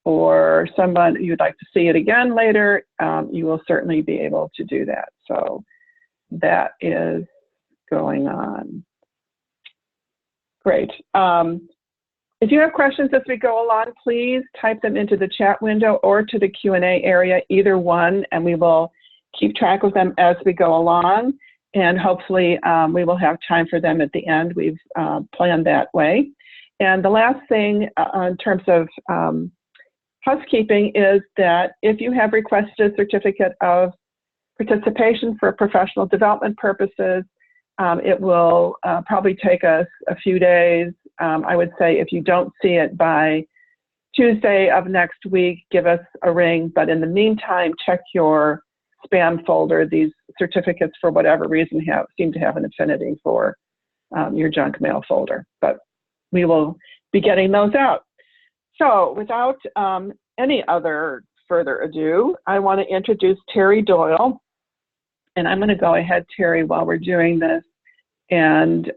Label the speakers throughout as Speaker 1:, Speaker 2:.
Speaker 1: or someone you'd like to see it again later, you will certainly be able to do that. So that is going on. Great. If you have questions as we go along, please type them into the chat window or to the Q&A area, either one, and we will keep track of them as we go along. And hopefully we will have time for them at the end. We've planned that way. And the last thing in terms of housekeeping is that if you have requested a certificate of participation for professional development purposes, it will probably take us a few days. I would say if you don't see it by Tuesday of next week, give us a ring. But in the meantime, check your spam folder. These certificates, for whatever reason, seem to have an affinity for your junk mail folder. But we will be getting those out. So without any other further ado, I want to introduce Terry Doyle. And I'm going to go ahead, Terry, while we're doing this, and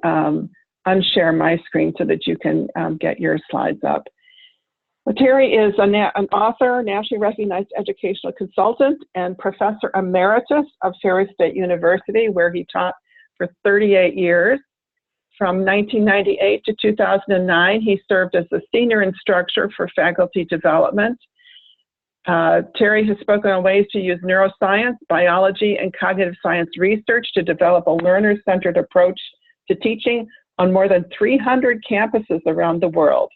Speaker 1: unshare my screen so that you can get your slides up. Well, Terry is an author, nationally recognized educational consultant, and professor emeritus of Ferris State University, where he taught for 38 years. From 1998 to 2009, he served as the senior instructor for faculty development. Terry has spoken on ways to use neuroscience, biology, and cognitive science research to develop a learner-centered approach to teaching on more than 300 campuses around the world.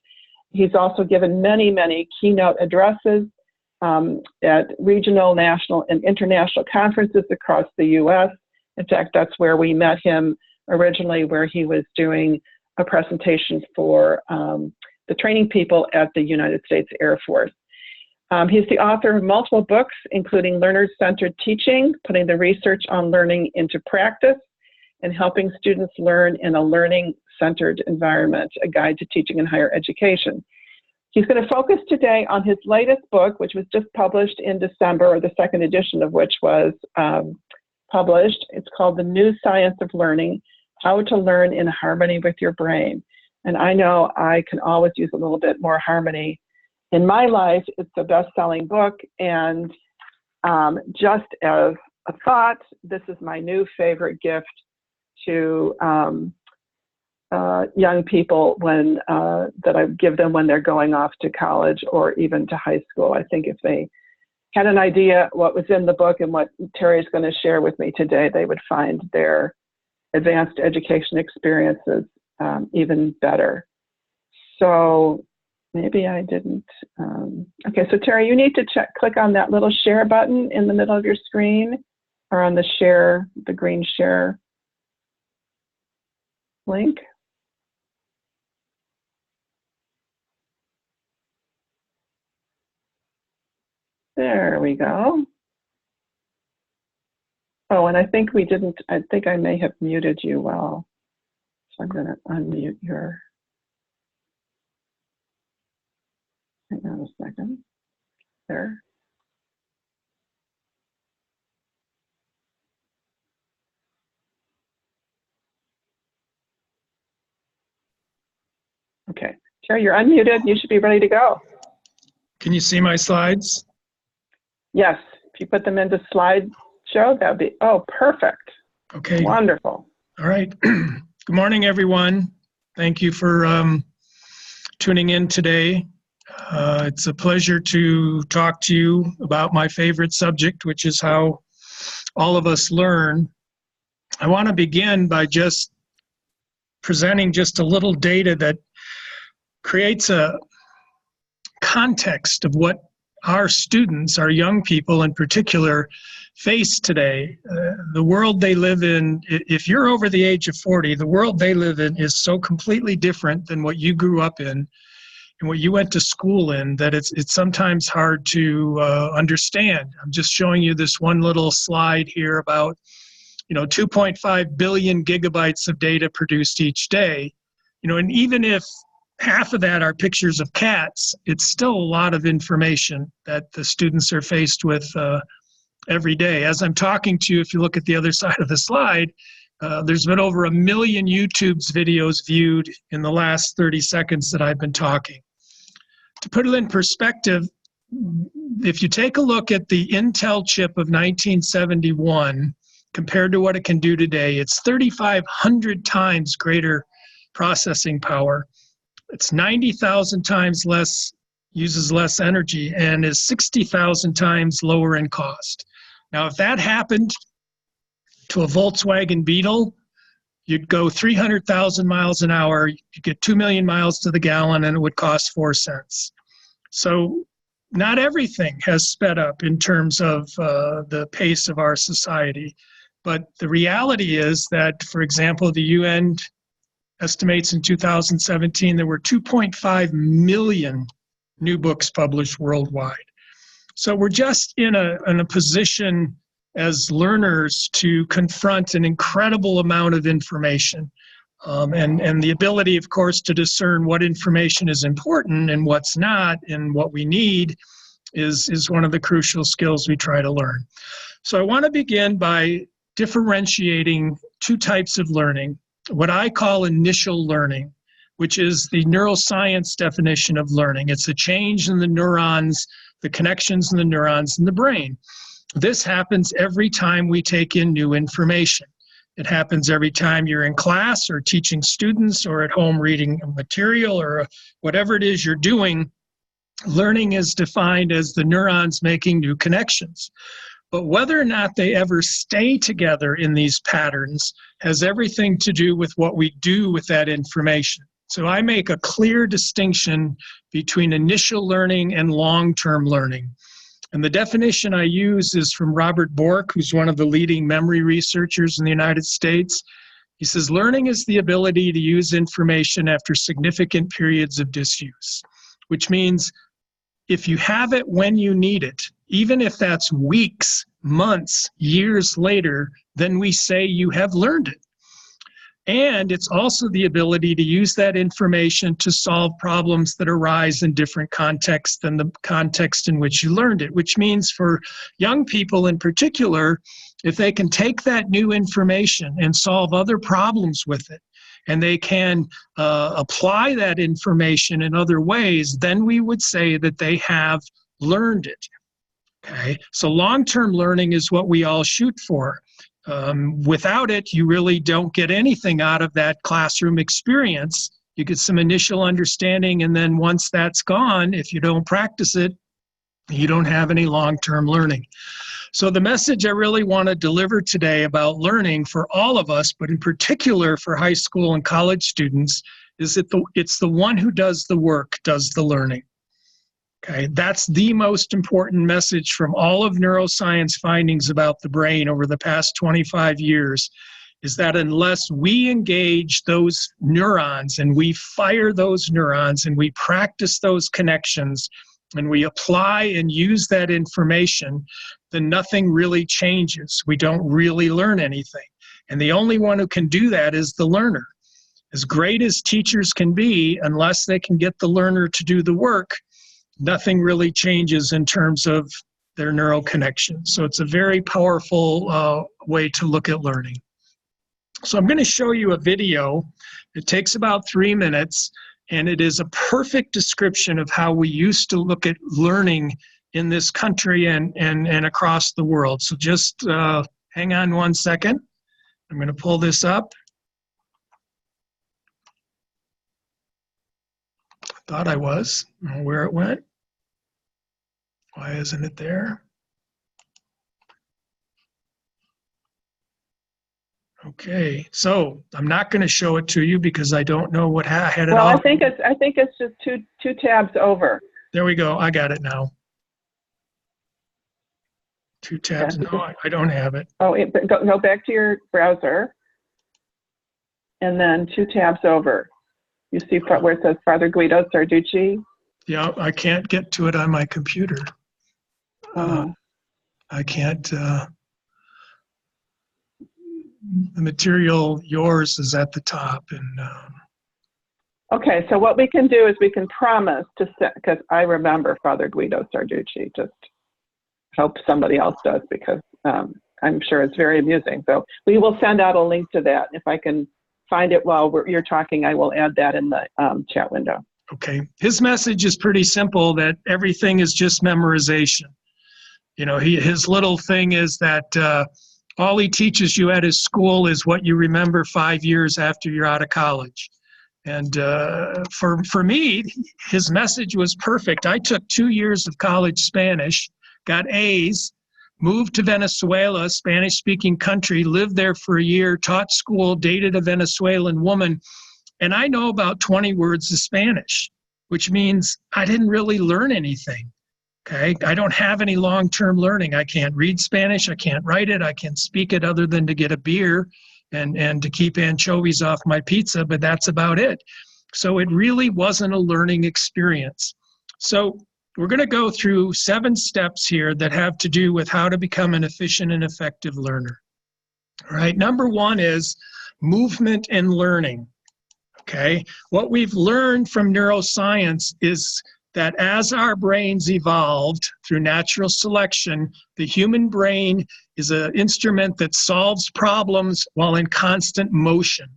Speaker 1: He's also given many, many keynote addresses at regional, national, and international conferences across the U.S. In fact, that's where we met him originally, where he was doing a presentation for the training people at the United States Air Force. He's the author of multiple books, including Learner-Centered Teaching, Putting the Research on Learning into Practice, and Helping Students Learn in a Learning-Centered Environment, A Guide to Teaching in Higher Education. He's going to focus today on his latest book, which was just published in December, or the second edition of which was published. It's called The New Science of Learning, How to Learn in Harmony with Your Brain. And I know I can always use a little bit more harmony in my life. It's a best-selling book, and just as a thought, this is my new favorite gift to young people that I give them when they're going off to college or even to high school. I think if they had an idea what was in the book and what Terry's going to share with me today, they would find their advanced education experiences even better. So maybe I didn't. Okay, so Terry, you need to click on that little share button in the middle of your screen, or on the green share link. There we go. Oh, and I think I may have muted you well. So I'm going to unmute your, hang on a second, there. Okay, Terry, you're unmuted. You should be ready to go.
Speaker 2: Can you see my slides?
Speaker 1: Yes, if you put them into slideshow, that would be, oh, perfect.
Speaker 2: Okay.
Speaker 1: Wonderful.
Speaker 2: All right. Good morning, everyone. Thank you for tuning in today. It's a pleasure to talk to you about my favorite subject, which is how all of us learn. I want to begin by just presenting just a little data that creates a context of what our students, our young people in particular, face today. The world they live in, if you're over the age of 40, the world they live in is so completely different than what you grew up in and what you went to school in that it's sometimes hard to understand. I'm just showing you this one little slide here about 2.5 billion gigabytes of data produced each day. And even if half of that are pictures of cats, it's still a lot of information that the students are faced with every day. As I'm talking to you, if you look at the other side of the slide, there's been over 1 million YouTube's videos viewed in the last 30 seconds that I've been talking. To put it in perspective, if you take a look at the Intel chip of 1971 compared to what it can do today, it's 3,500 times greater processing power. It's 90,000 times less, uses less energy, and is 60,000 times lower in cost. Now, if that happened to a Volkswagen Beetle, you'd go 300,000 miles an hour, you get 2 million miles to the gallon, and it would cost 4 cents. So not everything has sped up in terms of the pace of our society. But the reality is that, for example, the UN estimates in 2017 there were 2.5 million new books published worldwide. So we're just in a position as learners to confront an incredible amount of information, and the ability, of course, to discern what information is important and what's not, and what we need is one of the crucial skills we try to learn. So I want to begin by differentiating two types of learning, what I call initial learning, which is the neuroscience definition of learning. It's a change in the neurons, the connections in the neurons in the brain. This happens every time we take in new information. It happens every time you're in class or teaching students or at home reading material or whatever it is you're doing. Learning is defined as the neurons making new connections. But whether or not they ever stay together in these patterns has everything to do with what we do with that information. So I make a clear distinction between initial learning and long-term learning. And the definition I use is from Robert Bork, who's one of the leading memory researchers in the United States. He says, learning is the ability to use information after significant periods of disuse, which means if you have it when you need it, even if that's weeks, months, years later, then we say you have learned it. And it's also the ability to use that information to solve problems that arise in different contexts than the context in which you learned it, which means for young people in particular, if they can take that new information and solve other problems with it, and they can apply that information in other ways, then we would say that they have learned it. Okay, so long-term learning is what we all shoot for. Without it, you really don't get anything out of that classroom experience. You get some initial understanding, and then once that's gone, if you don't practice it, you don't have any long-term learning. So the message I really want to deliver today about learning for all of us, but in particular for high school and college students, is that it's the one who does the work does the learning. Okay, that's the most important message from all of neuroscience findings about the brain over the past 25 years, is that unless we engage those neurons and we fire those neurons and we practice those connections and we apply and use that information, then nothing really changes. We don't really learn anything. And the only one who can do that is the learner. As great as teachers can be, unless they can get the learner to do the work, nothing really changes in terms of their neural connections. So it's a very powerful way to look at learning. So I'm going to show you a video. It takes about 3 minutes, and it is a perfect description of how we used to look at learning in this country and across the world. So just hang on 1 second. I'm going to pull this up. Thought I was. I don't know where it went. Why isn't it there? Okay, so I'm not going to show it to you because I don't know what had it
Speaker 1: well,
Speaker 2: on.
Speaker 1: I think it's just two tabs over.
Speaker 2: There we go. I got it now. 2 tabs.
Speaker 1: Yeah.
Speaker 2: No, I don't have it.
Speaker 1: Oh, go back to your browser, and then 2 tabs over. You see where it says Father Guido Sarducci?
Speaker 2: Yeah, I can't get to it on my computer. I can't. The material yours is at the top, and.
Speaker 1: Okay, so what we can do is we can promise to set, because I remember Father Guido Sarducci. Just hope somebody else does, because I'm sure it's very amusing. So we will send out a link to that. If I can find it while you're talking, I will add that in the chat window.
Speaker 2: Okay, his message is pretty simple, that everything is just memorization. You know, his little thing is that all he teaches you at his school is what you remember 5 years after you're out of college. And for me, his message was perfect. I took 2 years of college Spanish, got A's, moved to Venezuela, Spanish-speaking country, lived there for a year, taught school, dated a Venezuelan woman, and I know about 20 words of Spanish, which means I didn't really learn anything. Okay, I don't have any long-term learning. I can't read Spanish, I can't write it, I can't speak it other than to get a beer and to keep anchovies off my pizza, but that's about it. So it really wasn't a learning experience. So we're going to go through 7 steps here that have to do with how to become an efficient and effective learner. All right, number 1 is movement and learning. Okay, what we've learned from neuroscience is that as our brains evolved through natural selection, the human brain is an instrument that solves problems while in constant motion.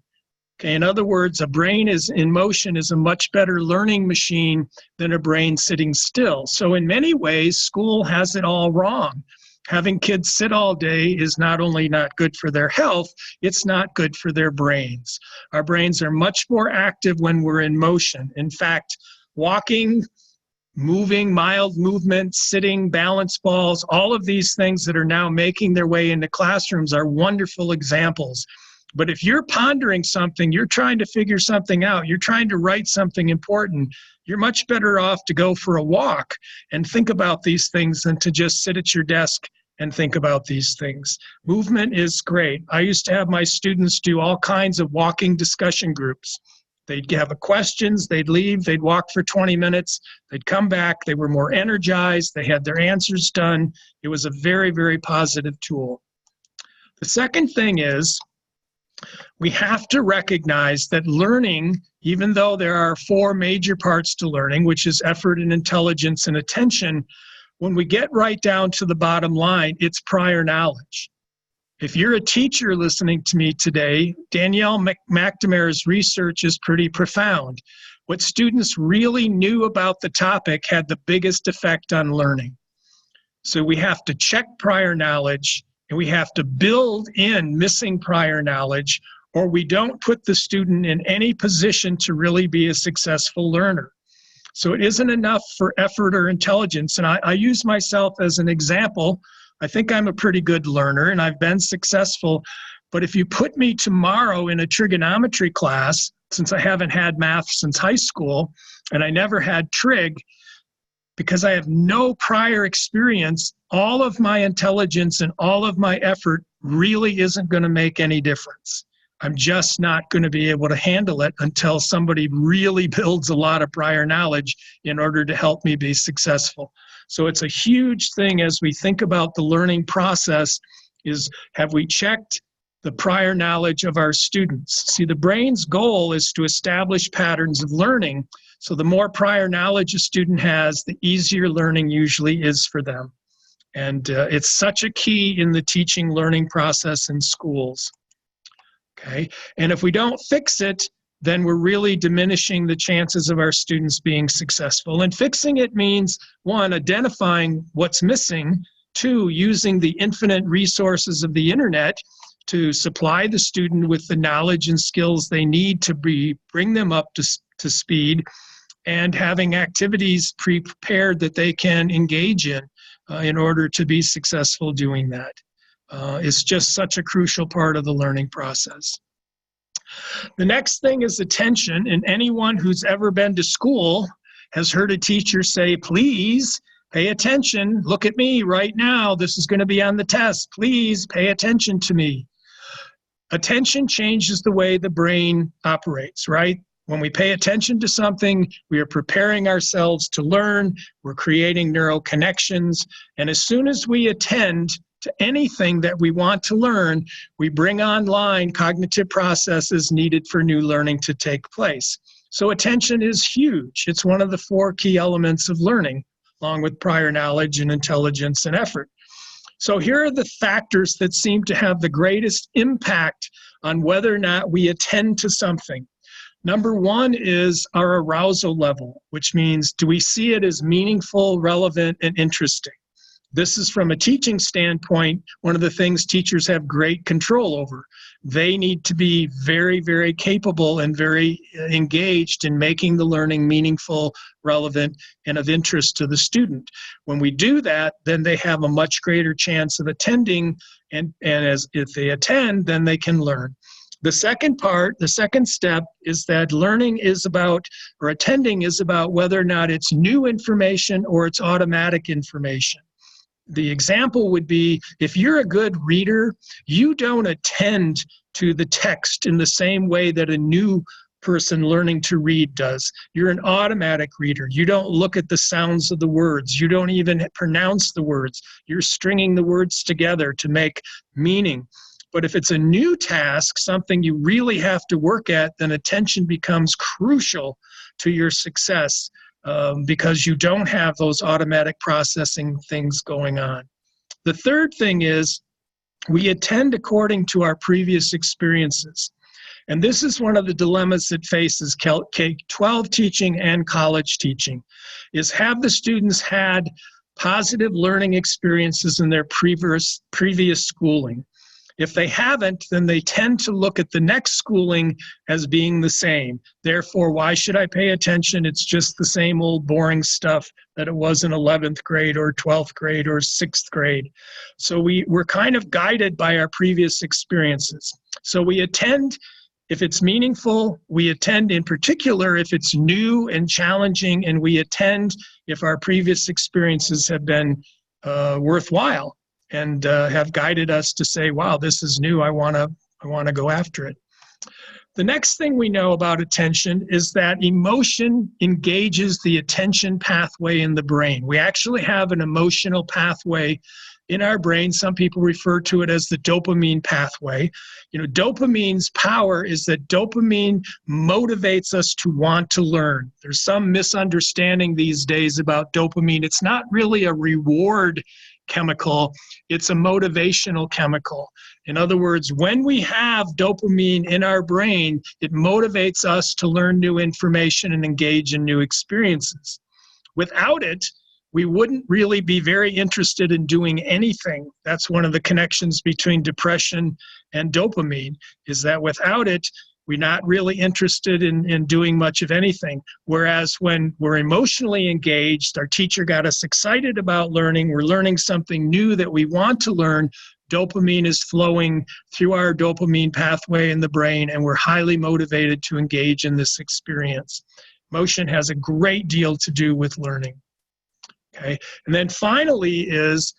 Speaker 2: Okay, in other words, a brain is in motion is a much better learning machine than a brain sitting still. So in many ways, school has it all wrong. Having kids sit all day is not only not good for their health, it's not good for their brains. Our brains are much more active when we're in motion. In fact, walking, moving, mild movement, sitting, balance balls, all of these things that are now making their way into classrooms are wonderful examples. But if you're pondering something, you're trying to figure something out, you're trying to write something important, you're much better off to go for a walk and think about these things than to just sit at your desk and think about these things. Movement is great. I used to have my students do all kinds of walking discussion groups. They'd have questions, they'd leave, they'd walk for 20 minutes, they'd come back, they were more energized, they had their answers done. It was a very, very positive tool. The second thing is, we have to recognize that learning, even though there are 4 major parts to learning, which is effort and intelligence and attention, when we get right down to the bottom line, it's prior knowledge. If you're a teacher listening to me today, Danielle McNamara's research is pretty profound. What students really knew about the topic had the biggest effect on learning. So we have to check prior knowledge, and we have to build in missing prior knowledge, or we don't put the student in any position to really be a successful learner. So it isn't enough for effort or intelligence. And I use myself as an example. I think I'm a pretty good learner and I've been successful. But if you put me tomorrow in a trigonometry class, since I haven't had math since high school and I never had trig, because I have no prior experience, all of my intelligence and all of my effort really isn't going to make any difference. I'm just not going to be able to handle it until somebody really builds a lot of prior knowledge in order to help me be successful. So it's a huge thing as we think about the learning process is, have we checked the prior knowledge of our students? See, the brain's goal is to establish patterns of learning. So the more prior knowledge a student has, the easier learning usually is for them. And it's such a key in the teaching learning process in schools. Okay, and if we don't fix it, then we're really diminishing the chances of our students being successful. And fixing it means, 1, identifying what's missing, 2, using the infinite resources of the internet to supply the student with the knowledge and skills they need to bring them up to speed, and having activities prepared that they can engage in order to be successful doing that. It's just such a crucial part of the learning process. The next thing is attention, and anyone who's ever been to school has heard a teacher say, please pay attention, look at me right now, this is going to be on the test, please pay attention to me. Attention changes the way the brain operates, right? When we pay attention to something, we are preparing ourselves to learn, we're creating neural connections, and as soon as we attend to anything that we want to learn, we bring online cognitive processes needed for new learning to take place. So attention is huge. It's one of the 4 key elements of learning, along with prior knowledge and intelligence and effort. So here are the factors that seem to have the greatest impact on whether or not we attend to something. Number one is our arousal level, which means, do we see it as meaningful, relevant, and interesting? This is from a teaching standpoint, one of the things teachers have great control over. They need to be very, very capable and very engaged in making the learning meaningful, relevant, and of interest to the student. When we do that, then they have a much greater chance of attending, and if they attend, then they can learn. The second part, the second step, is that learning is about, or attending is about, whether or not it's new information or it's automatic information. The example would be, if you're a good reader, you don't attend to the text in the same way that a new person learning to read does. You're an automatic reader. You don't look at the sounds of the words. You don't even pronounce the words. You're stringing the words together to make meaning. But if it's a new task, something you really have to work at, then attention becomes crucial to your success. Because you don't have those automatic processing things going on. The third thing is, we attend according to our previous experiences. And this is one of the dilemmas that faces K-12 teaching and college teaching, is, have the students had positive learning experiences in their previous schooling? If they haven't, then they tend to look at the next schooling as being the same. Therefore, why should I pay attention? It's just the same old boring stuff that it was in 11th grade or 12th grade or 6th grade. So we're kind of guided by our previous experiences. So we attend if it's meaningful, we attend in particular if it's new and challenging, and we attend if our previous experiences have been worthwhile and have guided us to say, wow, this is new, I want to go after it. The next thing we know about attention is that emotion engages the attention pathway in the brain. We actually have an emotional pathway in our brain. Some people refer to it as the dopamine pathway. You know, dopamine's power is that dopamine motivates us to want to learn. There's some misunderstanding these days about dopamine. It's not really a reward chemical, it's a motivational chemical. In other words, when we have dopamine in our brain, it motivates us to learn new information and engage in new experiences. Without it, we wouldn't really be very interested in doing anything. That's one of the connections between depression and dopamine, is that without it, we're not really interested in doing much of anything. Whereas when we're emotionally engaged, our teacher got us excited about learning, we're learning something new that we want to learn, dopamine is flowing through our dopamine pathway in the brain, and we're highly motivated to engage in this experience. Emotion has a great deal to do with learning. Okay, and then finally is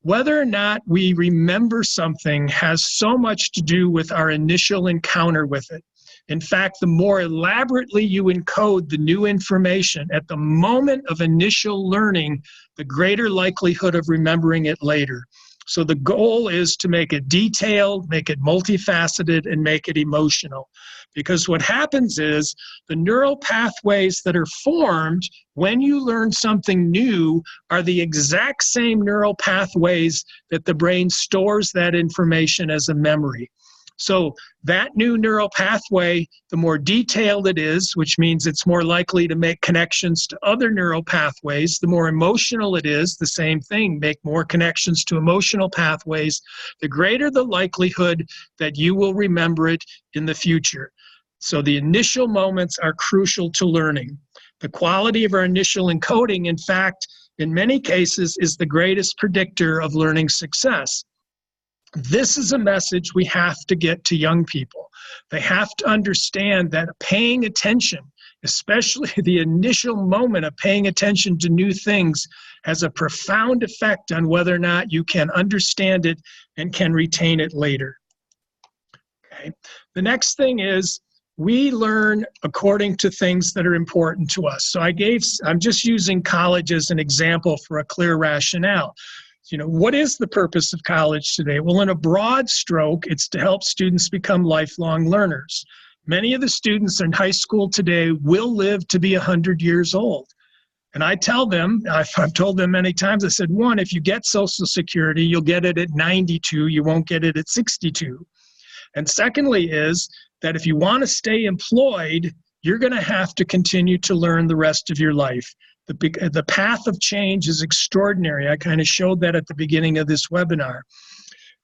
Speaker 2: whether or not we remember something has so much to do with our initial encounter with it. In fact, the more elaborately you encode the new information at the moment of initial learning, the greater likelihood of remembering it later. So the goal is to make it detailed, make it multifaceted, and make it emotional. Because what happens is the neural pathways that are formed when you learn something new are the exact same neural pathways that the brain stores that information as a memory. So that new neural pathway, the more detailed it is, which means it's more likely to make connections to other neural pathways, the more emotional it is, the same thing, make more connections to emotional pathways, the greater the likelihood that you will remember it in the future. So the initial moments are crucial to learning. The quality of our initial encoding, in fact, in many cases, is the greatest predictor of learning success. This is a message we have to get to young people. They have to understand that paying attention, especially the initial moment of paying attention to new things, has a profound effect on whether or not you can understand it and can retain it later. Okay. The next thing is we learn according to things that are important to us. So I'm just using college as an example for a clear rationale. You know, what is the purpose of college today? Well, in a broad stroke, it's to help students become lifelong learners. Many of the students in high school today will live to be 100 years old. And I tell them, I've told them many times, I said, one, if you get Social Security, you'll get it at 92, you won't get it at 62. And secondly is, that if you want to stay employed, you're going to have to continue to learn the rest of your life. The path of change is extraordinary. I kind of showed that at the beginning of this webinar.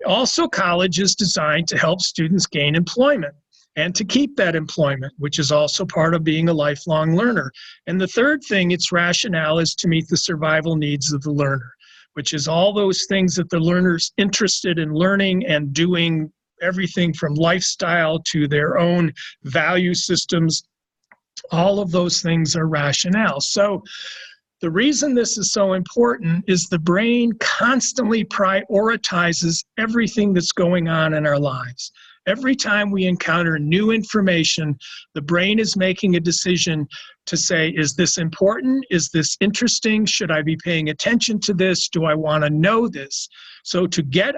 Speaker 2: Also, college is designed to help students gain employment and to keep that employment, which is also part of being a lifelong learner. And the third thing, its rationale is to meet the survival needs of the learner, which is all those things that the learner's interested in learning and doing, everything from lifestyle to their own value systems. All of those things are rationale. So the reason this is so important is the brain constantly prioritizes everything that's going on in our lives. Every time we encounter new information, the brain is making a decision to say, is this important? Is this interesting? Should I be paying attention to this? Do I want to know this? So to get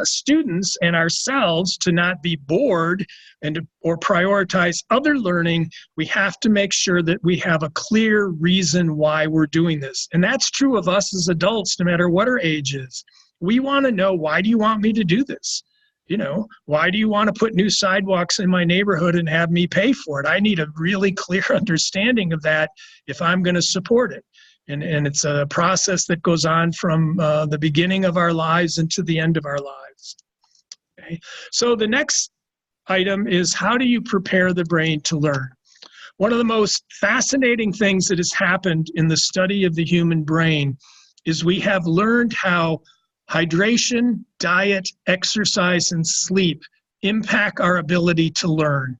Speaker 2: students and ourselves to not be bored or prioritize other learning, we have to make sure that we have a clear reason why we're doing this. And that's true of us as adults, no matter what our age is. We want to know, why do you want me to do this? You know, why do you want to put new sidewalks in my neighborhood and have me pay for it? I need a really clear understanding of that if I'm going to support it. And it's a process that goes on from the beginning of our lives into the end of our lives. Okay. So the next item is, how do you prepare the brain to learn? One of the most fascinating things that has happened in the study of the human brain is we have learned how hydration, diet, exercise, and sleep impact our ability to learn.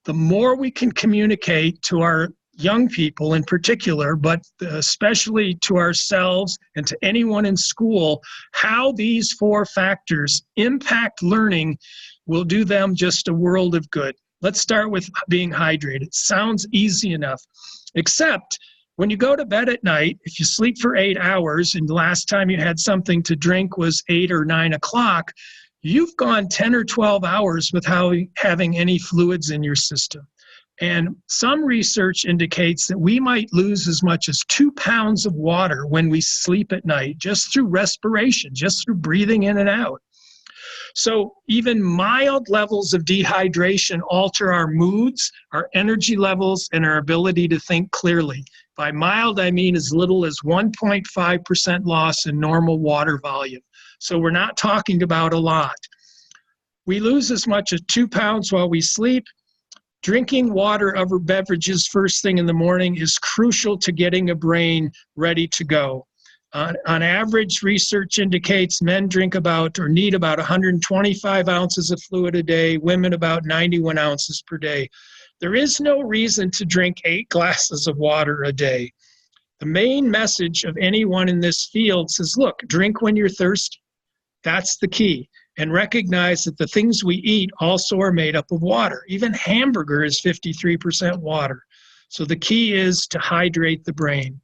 Speaker 2: The more we can communicate to our young people in particular, but especially to ourselves and to anyone in school, how these 4 factors impact learning will do them just a world of good. Let's start with being hydrated. Sounds easy enough, except when you go to bed at night, if you sleep for 8 hours and the last time you had something to drink was 8 or 9 o'clock, you've gone 10 or 12 hours without having any fluids in your system. And some research indicates that we might lose as much as 2 pounds of water when we sleep at night, just through respiration, just through breathing in and out. So even mild levels of dehydration alter our moods, our energy levels, and our ability to think clearly. By mild, I mean as little as 1.5% loss in normal water volume. So we're not talking about a lot. We lose as much as 2 pounds while we sleep. Drinking water over beverages first thing in the morning is crucial to getting a brain ready to go. On average, research indicates men drink about or need about 125 ounces of fluid a day, women about 91 ounces per day. There is no reason to drink 8 glasses of water a day. The main message of anyone in this field says, look, drink when you're thirsty. That's the key. And recognize that the things we eat also are made up of water. Even hamburger is 53% water. So the key is to hydrate the brain.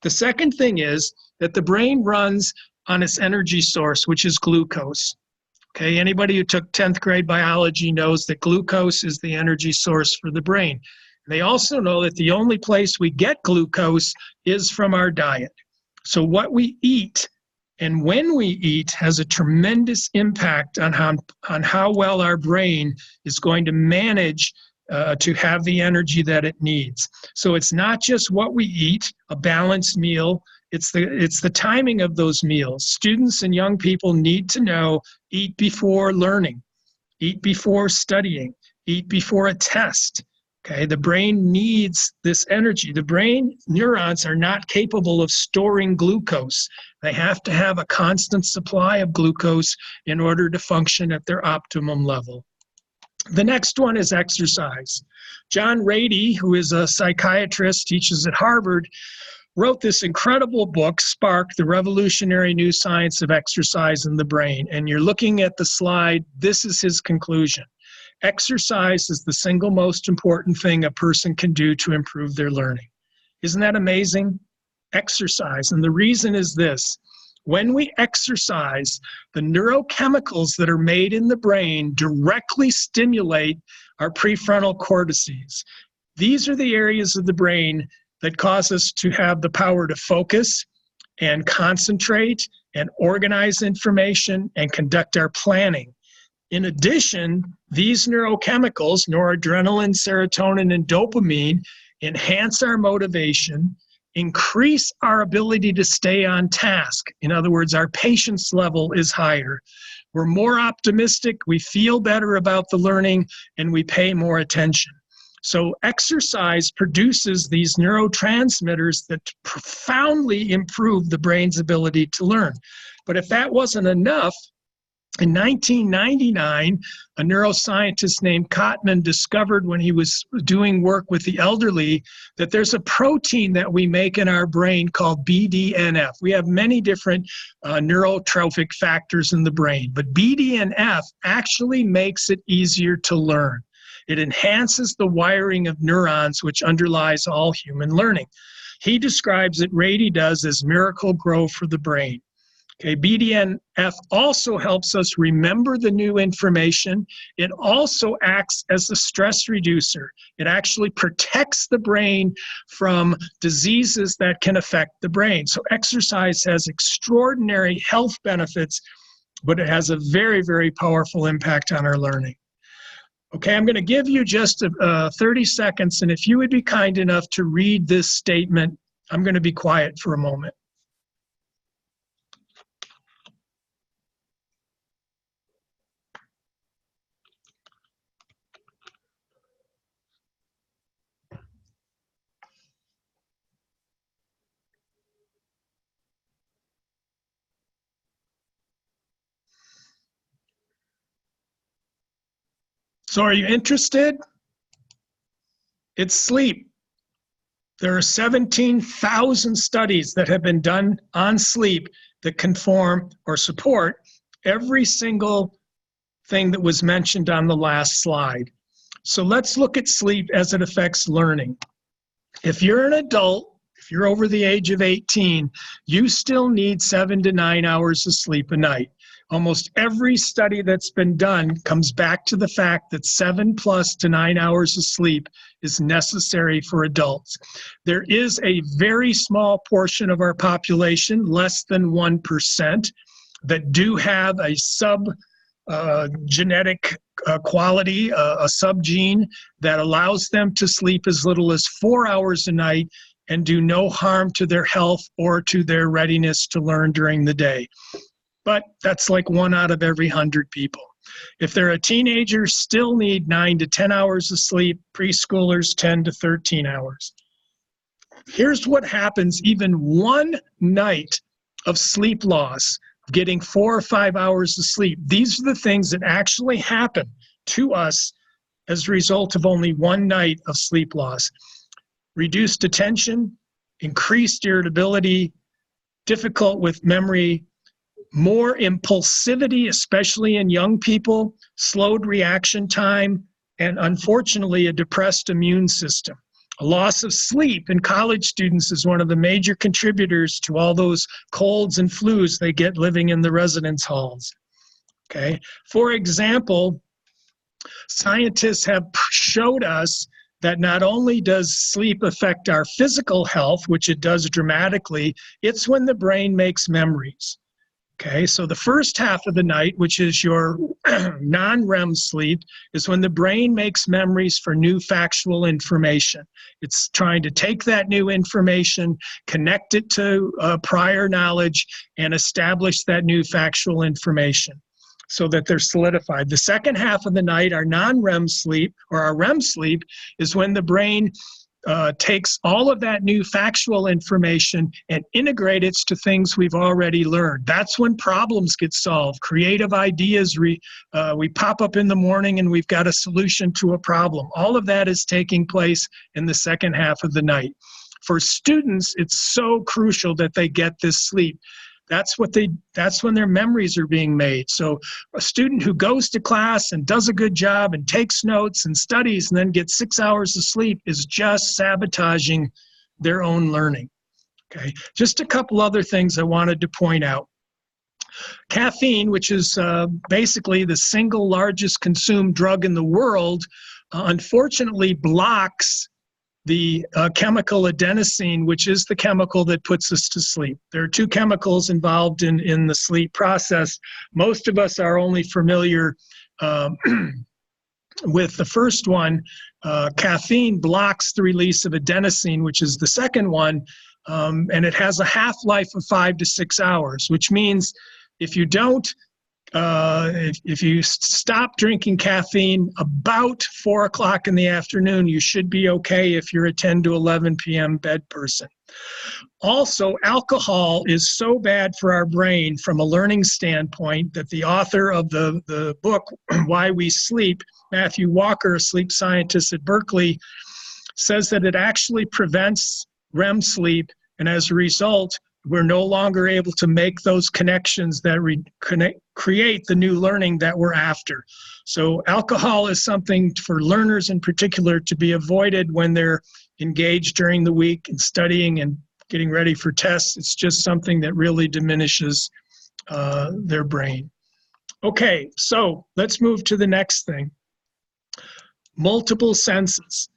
Speaker 2: The second thing is that the brain runs on its energy source, which is glucose. Okay, anybody who took 10th grade biology knows that glucose is the energy source for the brain. They also know that the only place we get glucose is from our diet. So what we eat and when we eat has a tremendous impact on how well our brain is going to manage to have the energy that it needs. So it's not just what we eat, a balanced meal, it's the timing of those meals. Students and young people need to know, eat before learning, eat before studying, eat before a test. Okay, the brain needs this energy. The brain neurons are not capable of storing glucose. They have to have a constant supply of glucose in order to function at their optimum level. The next one is exercise. John Ratey, who is a psychiatrist, teaches at Harvard, wrote this incredible book, Spark, The Revolutionary New Science of Exercise in the Brain. And you're looking at the slide, this is his conclusion. Exercise is the single most important thing a person can do to improve their learning. Isn't that amazing? Exercise. And the reason is this. When we exercise, the neurochemicals that are made in the brain directly stimulate our prefrontal cortices. These are the areas of the brain that cause us to have the power to focus and concentrate and organize information and conduct our planning. In addition, these neurochemicals, noradrenaline, serotonin, and dopamine, enhance our motivation, increase our ability to stay on task. In other words, our patience level is higher. We're more optimistic, we feel better about the learning, and we pay more attention. So exercise produces these neurotransmitters that profoundly improve the brain's ability to learn. But if that wasn't enough, in 1999, a neuroscientist named Cotman discovered when he was doing work with the elderly that there's a protein that we make in our brain called BDNF. We have many different neurotrophic factors in the brain, but BDNF actually makes it easier to learn. It enhances the wiring of neurons, which underlies all human learning. He describes it, Rady does, as miracle grow for the brain. Okay, BDNF also helps us remember the new information. It also acts as a stress reducer. It actually protects the brain from diseases that can affect the brain. So exercise has extraordinary health benefits, but it has a very, very powerful impact on our learning. Okay, I'm going to give you just 30 seconds, and if you would be kind enough to read this statement, I'm going to be quiet for a moment. So are you interested? It's sleep. There are 17,000 studies that have been done on sleep that conform or support every single thing that was mentioned on the last slide. So let's look at sleep as it affects learning. If you're an adult, if you're over the age of 18, you still need 7 to 9 hours of sleep a night. Almost every study that's been done comes back to the fact that 7+ to 9 hours of sleep is necessary for adults. There is a very small portion of our population, less than 1%, that do have a genetic quality, a subgene that allows them to sleep as little as 4 hours a night and do no harm to their health or to their readiness to learn during the day. But that's like 1 out of every 100 people. If they're a teenager, still need 9 to 10 hours of sleep, preschoolers 10 to 13 hours. Here's what happens even one night of sleep loss, getting 4 or 5 hours of sleep. These are the things that actually happen to us as a result of only one night of sleep loss. Reduced attention, increased irritability, difficult with memory, more impulsivity, especially in young people, slowed reaction time, and unfortunately, a depressed immune system. A loss of sleep in college students is one of the major contributors to all those colds and flus they get living in the residence halls. Okay. For example, scientists have showed us that not only does sleep affect our physical health, which it does dramatically, it's when the brain makes memories. Okay, so the first half of the night, which is your non-REM sleep, is when the brain makes memories for new factual information. It's trying to take that new information, connect it to prior knowledge, and establish that new factual information so that they're solidified. The second half of the night, our non-REM sleep, or our REM sleep, is when the brain takes all of that new factual information and integrates it to things we've already learned. That's when problems get solved. Creative ideas, we pop up in the morning and we've got a solution to a problem. All of that is taking place in the second half of the night. For students, it's so crucial that they get this sleep. That's when their memories are being made. So a student who goes to class and does a good job and takes notes and studies and then gets 6 hours of sleep is just sabotaging their own learning. Okay, just a couple other things I wanted to point out. Caffeine, which is basically the single largest consumed drug in the world, unfortunately blocks the chemical adenosine, which is the chemical that puts us to sleep. There are two chemicals involved in the sleep process. Most of us are only familiar Um, with the first one, caffeine blocks the release of adenosine, which is the second one, and it has a half-life of 5 to 6 hours, which means if you don't, if you stop drinking caffeine about 4 o'clock in the afternoon, you should be okay if you're a 10 to 11 p.m. bed person. Also, alcohol is so bad for our brain from a learning standpoint that the author of the book, Why We Sleep, Matthew Walker, a sleep scientist at Berkeley, says that it actually prevents REM sleep, and as a result, we're no longer able to make those connections that create the new learning that we're after. So alcohol is something for learners in particular to be avoided when they're engaged during the week in studying and getting ready for tests. It's just something that really diminishes their brain. Okay, so let's move to the next thing. Multiple senses.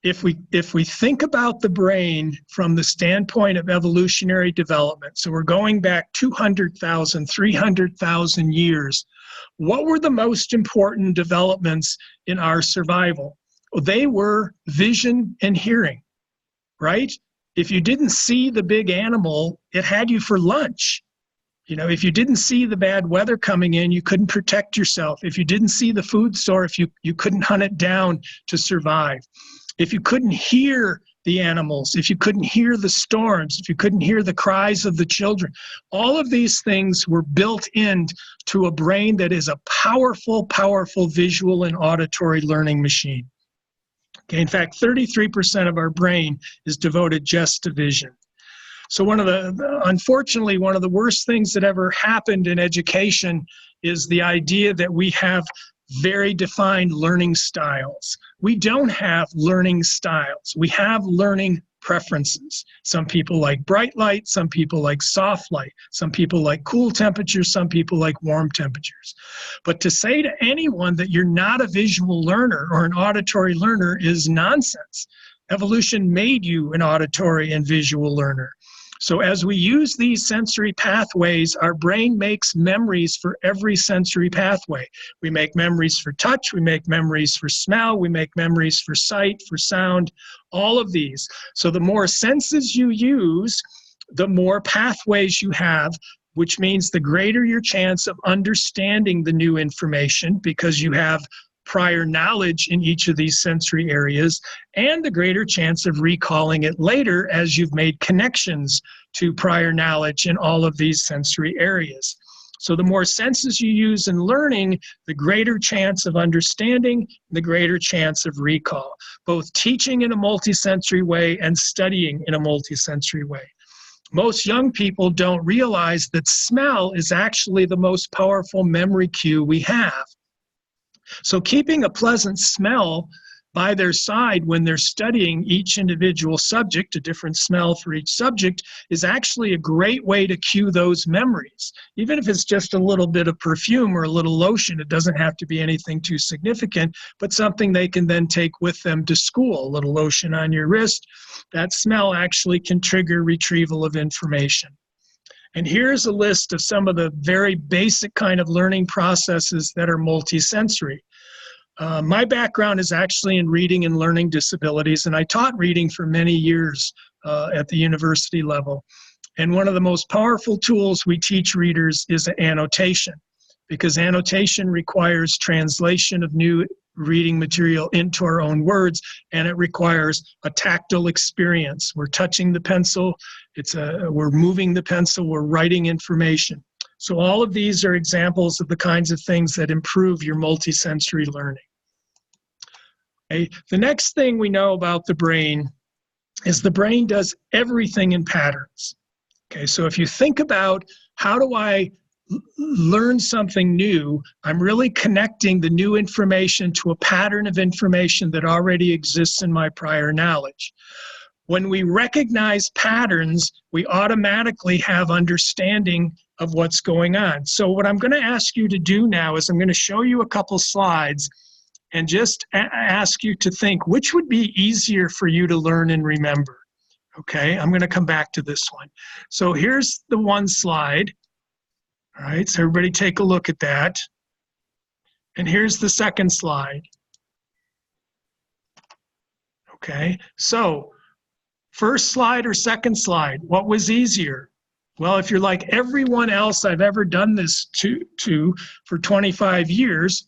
Speaker 2: If we think about the brain from the standpoint of evolutionary development, so we're going back 200,000, 300,000 years, what were the most important developments in our survival? Well, they were vision and hearing, right? If you didn't see the big animal, it had you for lunch. You know, if you didn't see the bad weather coming in, you couldn't protect yourself. If you didn't see the food source, you couldn't hunt it down to survive. If you couldn't hear the animals, if you couldn't hear the storms, if you couldn't hear the cries of the children, all of these things were built into a brain that is a powerful, powerful visual and auditory learning machine. Okay, in fact, 33% of our brain is devoted just to vision. So unfortunately, one of the worst things that ever happened in education is the idea that we have very defined learning styles. We don't have learning styles. We have learning preferences. Some people like bright light, some people like soft light, some people like cool temperatures, some people like warm temperatures. But to say to anyone that you're not a visual learner or an auditory learner is nonsense. Evolution made you an auditory and visual learner. So as we use these sensory pathways, our brain makes memories for every sensory pathway. We make memories for touch, we make memories for smell, we make memories for sight, for sound, all of these. So the more senses you use, the more pathways you have, which means the greater your chance of understanding the new information because you have prior knowledge in each of these sensory areas, and the greater chance of recalling it later as you've made connections to prior knowledge in all of these sensory areas. So the more senses you use in learning, the greater chance of understanding, the greater chance of recall, both teaching in a multisensory way and studying in a multisensory way. Most young people don't realize that smell is actually the most powerful memory cue we have. So keeping a pleasant smell by their side when they're studying each individual subject, a different smell for each subject, is actually a great way to cue those memories. Even if it's just a little bit of perfume or a little lotion, it doesn't have to be anything too significant, but something they can then take with them to school. A little lotion on your wrist, that smell actually can trigger retrieval of information. And here's a list of some of the very basic kind of learning processes that are multisensory. My background is actually in reading and learning disabilities, and I taught reading for many years at the university level. And one of the most powerful tools we teach readers is annotation, because annotation requires translation of new reading material into our own words, and it requires a tactile experience. We're touching the pencil, we're moving the pencil, we're writing information. So all of these are examples of the kinds of things that improve your multisensory learning. Okay. The next thing we know about the brain is the brain does everything in patterns. Okay, so if you think about how do I learn something new, I'm really connecting the new information to a pattern of information that already exists in my prior knowledge. When we recognize patterns, we automatically have understanding of what's going on. So what I'm going to ask you to do now is I'm going to show you a couple slides and just ask you to think which would be easier for you to learn and remember. Okay, I'm going to come back to this one. So here's the one slide. All right, so everybody take a look at that. And here's the second slide. Okay, so first slide or second slide, what was easier? Well, if you're like everyone else I've ever done this to for 25 years,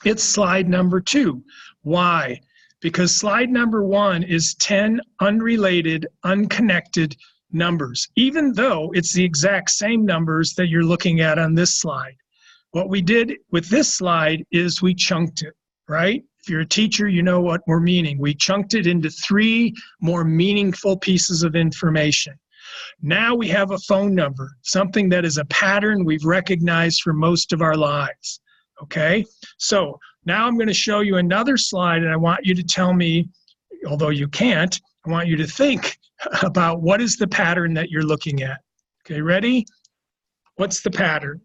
Speaker 2: it's slide number 2. Why? Because slide number 1 is 10 unrelated, unconnected numbers, even though it's the exact same numbers that you're looking at on this slide. What we did with this slide is we chunked it, right? If you're a teacher, you know what we're meaning. We chunked it into 3 more meaningful pieces of information. Now we have a phone number, something that is a pattern we've recognized for most of our lives, okay? So now I'm going to show you another slide, and I want you to tell me, although you can't, I want you to think about what is the pattern that you're looking at. Okay, ready? What's the pattern?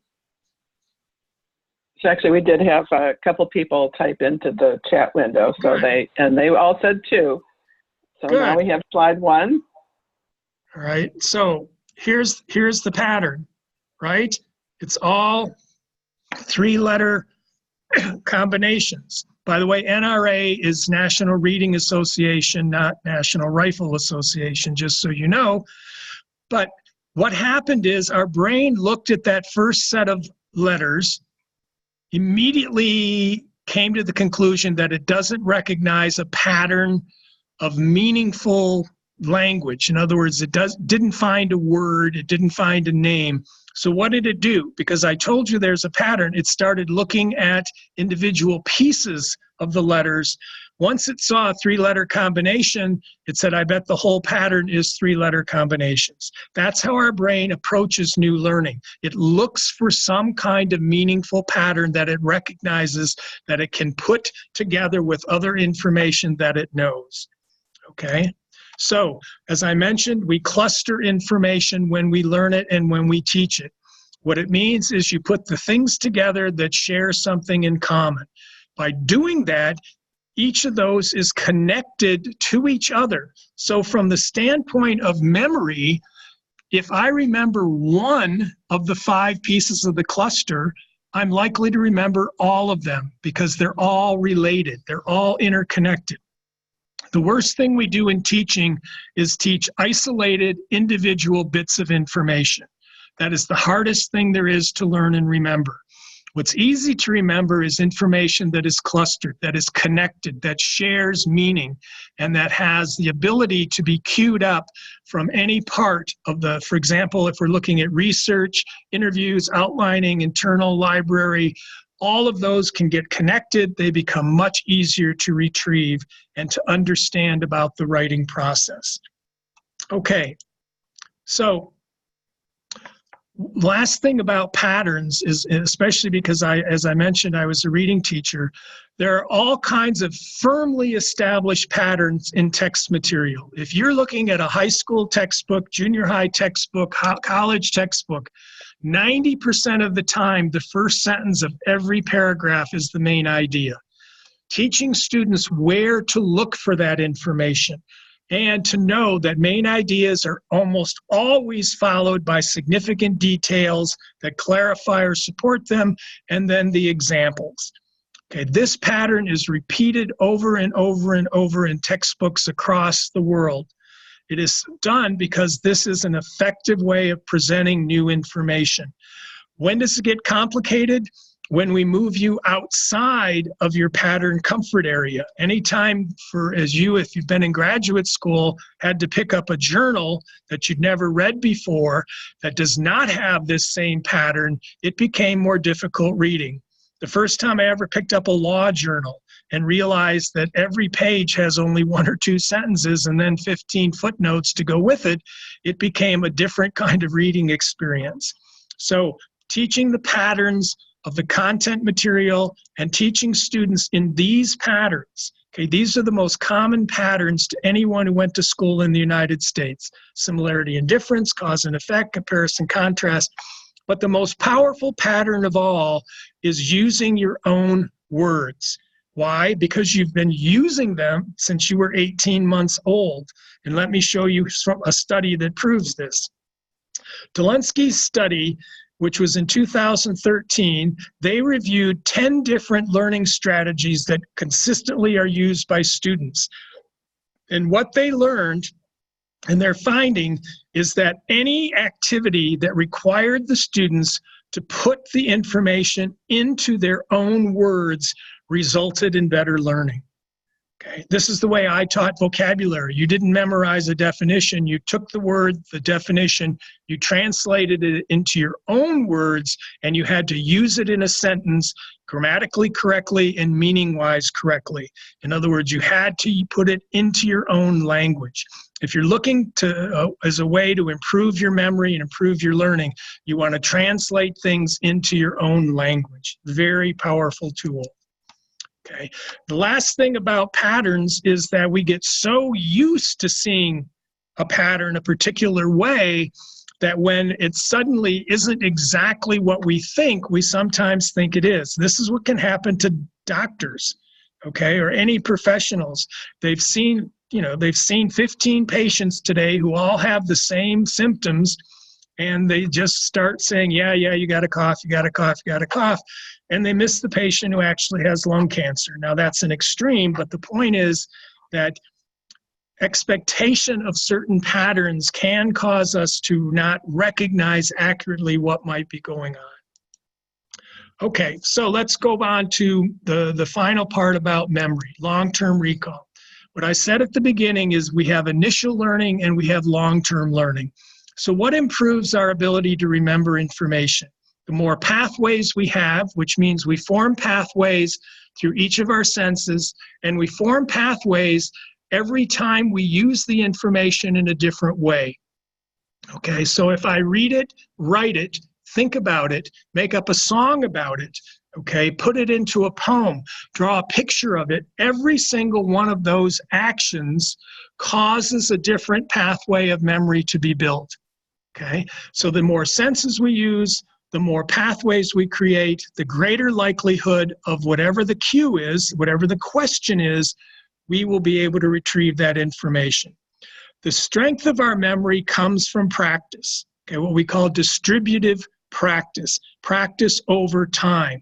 Speaker 1: So actually, we did have a couple people type into the chat window, so
Speaker 2: Good.
Speaker 1: they all said 2. So
Speaker 2: Good.
Speaker 1: now we have slide 1.
Speaker 2: All right, so here's the pattern, right? It's all 3-letter combinations. By the way, NRA is National Reading Association, not National Rifle Association, just so you know. But what happened is our brain looked at that first set of letters, immediately came to the conclusion that it doesn't recognize a pattern of meaningful language. In other words, it didn't find a word, it didn't find a name. So what did it do? Because I told you there's a pattern, it started looking at individual pieces of the letters. Once it saw a 3-letter combination, it said, I bet the whole pattern is 3-letter combinations. That's how our brain approaches new learning. It looks for some kind of meaningful pattern that it recognizes, that it can put together with other information that it knows. Okay? So, as I mentioned, we cluster information when we learn it and when we teach it. What it means is you put the things together that share something in common. By doing that, each of those is connected to each other. So from the standpoint of memory, if I remember one of the 5 pieces of the cluster, I'm likely to remember all of them because they're all related. They're all interconnected. The worst thing we do in teaching is teach isolated individual bits of information. That is the hardest thing there is to learn and remember. What's easy to remember is information that is clustered, that is connected, that shares meaning, and that has the ability to be queued up from any part of the, for example, if we're looking at research, interviews, outlining, internal library, all of those can get connected. They become much easier to retrieve and to understand about the writing process. Okay, so last thing about patterns is, especially because as I mentioned, I was a reading teacher, there are all kinds of firmly established patterns in text material. If you're looking at a high school textbook, junior high textbook, college textbook, 90% of the time, the first sentence of every paragraph is the main idea. Teaching students where to look for that information and to know that main ideas are almost always followed by significant details that clarify or support them, and then the examples. Okay, this pattern is repeated over and over and over in textbooks across the world. It is done because this is an effective way of presenting new information. When does it get complicated? When we move you outside of your pattern comfort area. Anytime if you've been in graduate school, had to pick up a journal that you'd never read before that does not have this same pattern, it became more difficult reading. The first time I ever picked up a law journal and realized that every page has only 1 or 2 sentences and then 15 footnotes to go with it, it became a different kind of reading experience. So teaching the patterns of the content material and teaching students in these patterns. Okay, these are the most common patterns to anyone who went to school in the United States. Similarity and difference, cause and effect, comparison, contrast. But the most powerful pattern of all is using your own words. Why? Because you've been using them since you were 18 months old. And let me show you a study that proves this. Vilensky Study which was in 2013, they reviewed 10 different learning strategies that consistently are used by students. And what they learned and their finding is that any activity that required the students to put the information into their own words resulted in better learning. Okay, this is the way I taught vocabulary. You didn't memorize a definition. You took the word, the definition, you translated it into your own words, and you had to use it in a sentence grammatically correctly and meaning-wise correctly. In other words, you had to put it into your own language. If you're looking to as a way to improve your memory and improve your learning, you want to translate things into your own language. Very powerful tool. Okay. The last thing about patterns is that we get so used to seeing a pattern a particular way that when it suddenly isn't exactly what we think, we sometimes think it is. This is what can happen to doctors, okay, or any professionals. They've seen 15 patients today who all have the same symptoms, and they just start saying, yeah, you got a cough, you got a cough, you got a cough. And they miss the patient who actually has lung cancer. Now that's an extreme, but the point is that expectation of certain patterns can cause us to not recognize accurately what might be going on. Okay, so let's go on to the final part about memory, long-term recall. What I said at the beginning is we have initial learning and we have long-term learning. So what improves our ability to remember information? The more pathways we have, which means we form pathways through each of our senses, and we form pathways every time we use the information in a different way. Okay, so if I read it, write it, think about it, make up a song about it, okay, put it into a poem, draw a picture of it, every single one of those actions causes a different pathway of memory to be built. Okay, so the more senses we use, the more pathways we create, the greater likelihood of whatever the cue is, whatever the question is, we will be able to retrieve that information. The strength of our memory comes from practice, okay, what we call distributive practice, practice over time.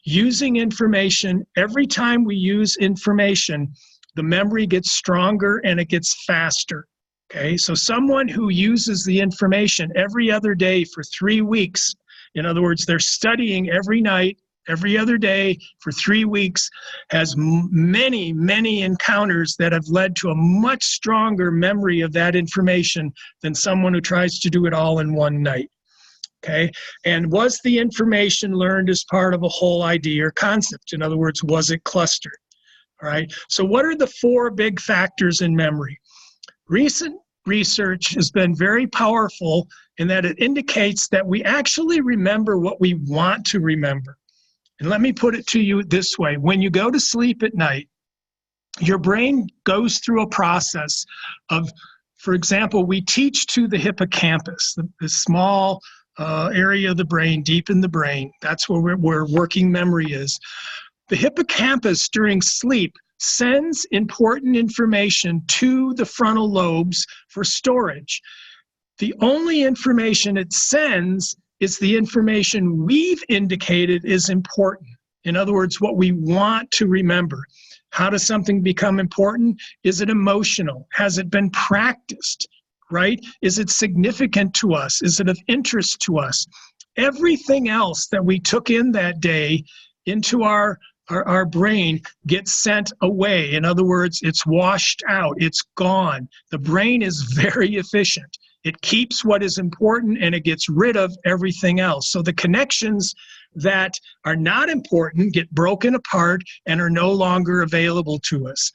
Speaker 2: Using information, every time we use information, the memory gets stronger and it gets faster. Okay, so someone who uses the information every other day for 3 weeks, in other words, they're studying every night, every other day for 3 weeks, has many, many encounters that have led to a much stronger memory of that information than someone who tries to do it all in one night. Okay, and was the information learned as part of a whole idea or concept? In other words, was it clustered? All right, so what are the 4 big factors in memory? Recent research has been very powerful in that it indicates that we actually remember what we want to remember. And let me put it to you this way. When you go to sleep at night, your brain goes through a process of, for example, we teach to the hippocampus, the small area of the brain, deep in the brain. That's where working memory is. The hippocampus during sleep sends important information to the frontal lobes for storage. The only information it sends is the information we've indicated is important. In other words, what we want to remember. How does something become important? Is it emotional? Has it been practiced, right? Is it significant to us? Is it of interest to us? Everything else that we took in that day into our brain gets sent away. In other words, it's washed out, it's gone. The brain is very efficient. It keeps what is important and it gets rid of everything else. So the connections that are not important get broken apart and are no longer available to us.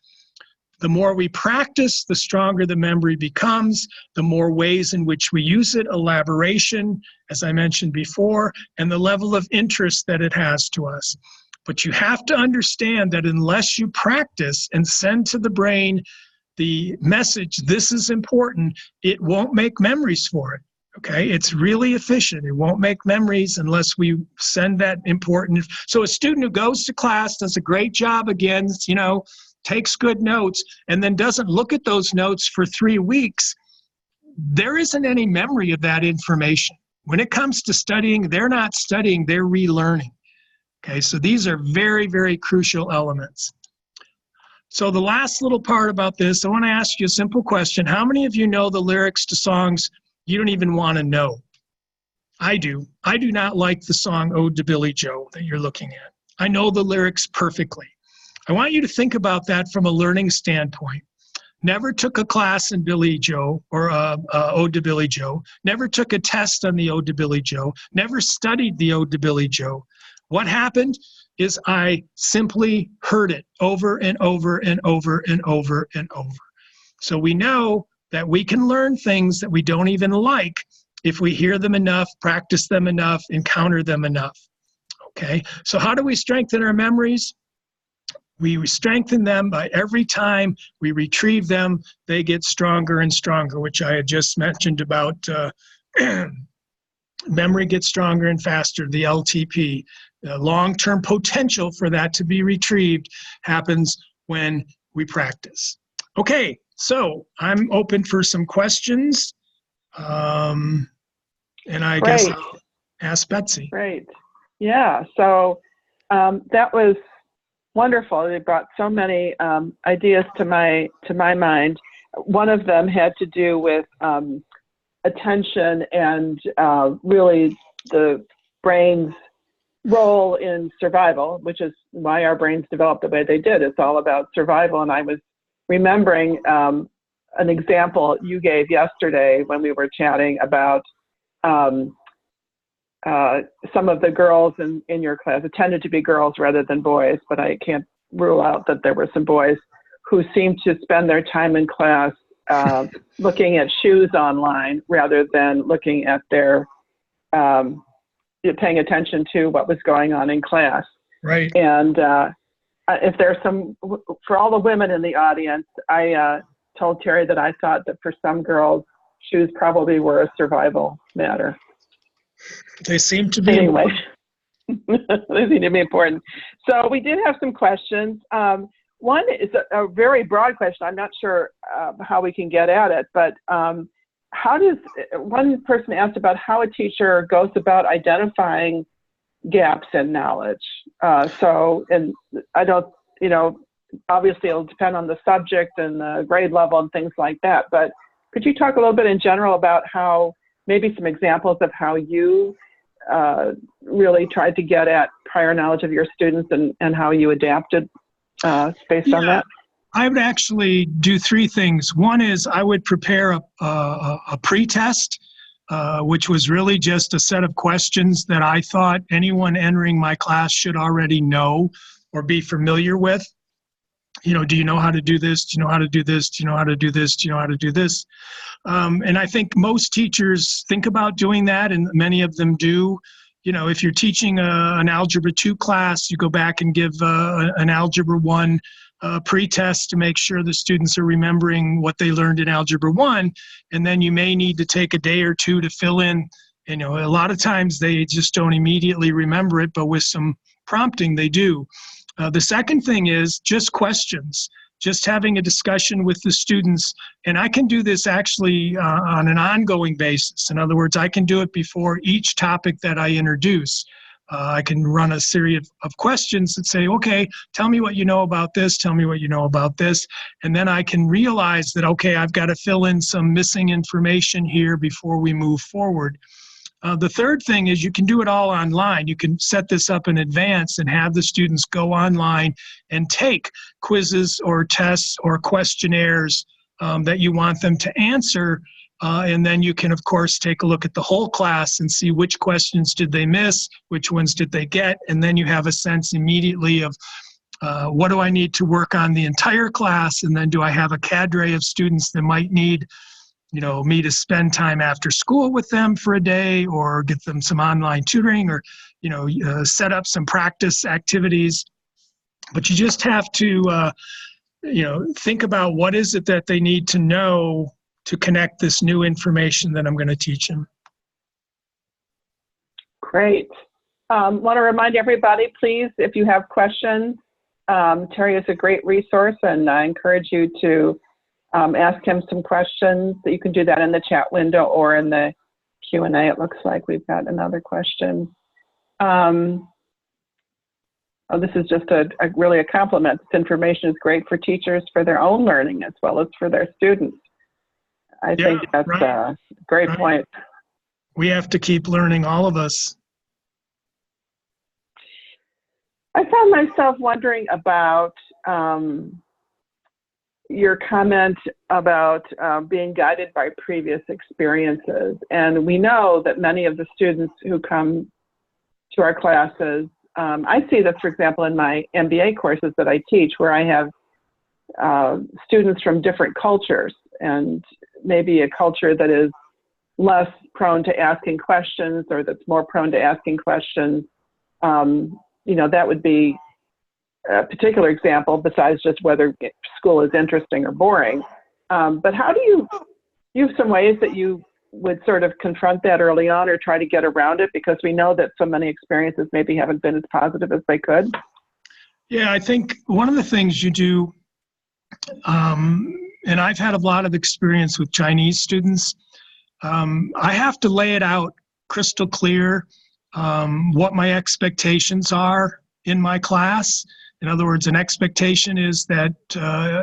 Speaker 2: The more we practice, the stronger the memory becomes, the more ways in which we use it, elaboration, as I mentioned before, and the level of interest that it has to us. But you have to understand that unless you practice and send to the brain the message, this is important, it won't make memories for it, okay? It's really efficient. It won't make memories unless we send that important. So a student who goes to class, does a great job again, takes good notes, and then doesn't look at those notes for 3 weeks, there isn't any memory of that information. When it comes to studying, they're not studying, they're relearning. Okay, so these are very, very crucial elements. So the last little part about this, I want to ask you a simple question. How many of you know the lyrics to songs you don't even want to know? I do. I do not like the song Ode to Billy Joe that you're looking at. I know the lyrics perfectly. I want you to think about that from a learning standpoint. Never took a class in Billy Joe or Ode to Billy Joe. Never took a test on the Ode to Billy Joe. Never studied the Ode to Billy Joe. What happened is I simply heard it over and over and over and over and over. So we know that we can learn things that we don't even like if we hear them enough, practice them enough, encounter them enough. Okay, so how do we strengthen our memories? We strengthen them by every time we retrieve them, they get stronger and stronger, which I had just mentioned about memory gets stronger and faster, the LTP. The long-term potential for that to be retrieved happens when we practice. Okay, so I'm open for some questions. And I guess I'll ask Betsy.
Speaker 1: Great. Yeah, so that was wonderful. It brought so many ideas to my mind. One of them had to do with attention and really the brain's role in survival, which is why our brains developed the way they did. It's all about survival. And I was remembering an example you gave yesterday when we were chatting about some of the girls in your class. It tended to be girls rather than boys, but I can't rule out that there were some boys who seemed to spend their time in class looking at shoes online rather than looking at their paying attention to what was going on in class.
Speaker 2: Right.
Speaker 1: And if there's some, for all the women in the audience, I told Terry that I thought that for some girls, shoes probably were a survival matter.
Speaker 2: They seem to be.
Speaker 1: Anyway, they seem to be important. So we did have some questions. One is a very broad question. I'm not sure how we can get at it, but how does, one person asked about how a teacher goes about identifying gaps in knowledge. And I don't, obviously it'll depend on the subject and the grade level and things like that, but could you talk a little bit in general about how, maybe some examples of how you really tried to get at prior knowledge of your students and how you adapted based on that?
Speaker 2: I would actually do three things. One is I would prepare a pre-test, which was really just a set of questions that I thought anyone entering my class should already know or be familiar with. Do you know how to do this? Do you know how to do this? Do you know how to do this? Do you know how to do this? And I think most teachers think about doing that, and many of them do. If you're teaching an Algebra 2 class, you go back and give an Algebra 1 pre-test to make sure the students are remembering what they learned in Algebra 1, and then you may need to take a day or two to fill in. A lot of times they just don't immediately remember it, but with some prompting they do. The second thing is just questions, just having a discussion with the students. And I can do this actually on an ongoing basis. In other words, I can do it before each topic that I introduce. I can run a series of questions that say, okay, tell me what you know about this, tell me what you know about this. And then I can realize that, okay, I've got to fill in some missing information here before we move forward. The third thing is you can do it all online. You can set this up in advance and have the students go online and take quizzes or tests or questionnaires that you want them to answer. And then you can, of course, take a look at the whole class and see which questions did they miss, which ones did they get, and then you have a sense immediately of what do I need to work on the entire class, and then do I have a cadre of students that might need me to spend time after school with them for a day, or get them some online tutoring, or, set up some practice activities. But you just have to, think about what is it that they need to know to connect this new information that I'm going to teach them.
Speaker 1: Great. Want to remind everybody, please, if you have questions, Terry is a great resource, and I encourage you to ask him some questions. You can do that in the chat window or in the Q&A, it looks like we've got another question. Oh, this is just really a compliment. This information is great for teachers for their own learning as well as for their students. I think that's a great point.
Speaker 2: We have to keep learning, all of us.
Speaker 1: I found myself wondering about your comment about being guided by previous experiences. And we know that many of the students who come to our classes, I see this, for example, in my MBA courses that I teach, where I have students from different cultures, and maybe a culture that is less prone to asking questions or that's more prone to asking questions. You know, that would be a particular example besides just whether school is interesting or boring. But how do you have some ways that you would sort of confront that early on or try to get around it, because we know that so many experiences maybe haven't been as positive as they could?
Speaker 2: Yeah, I think one of the things you do, and I've had a lot of experience with Chinese students, I have to lay it out crystal clear what my expectations are in my class. In other words, an expectation is that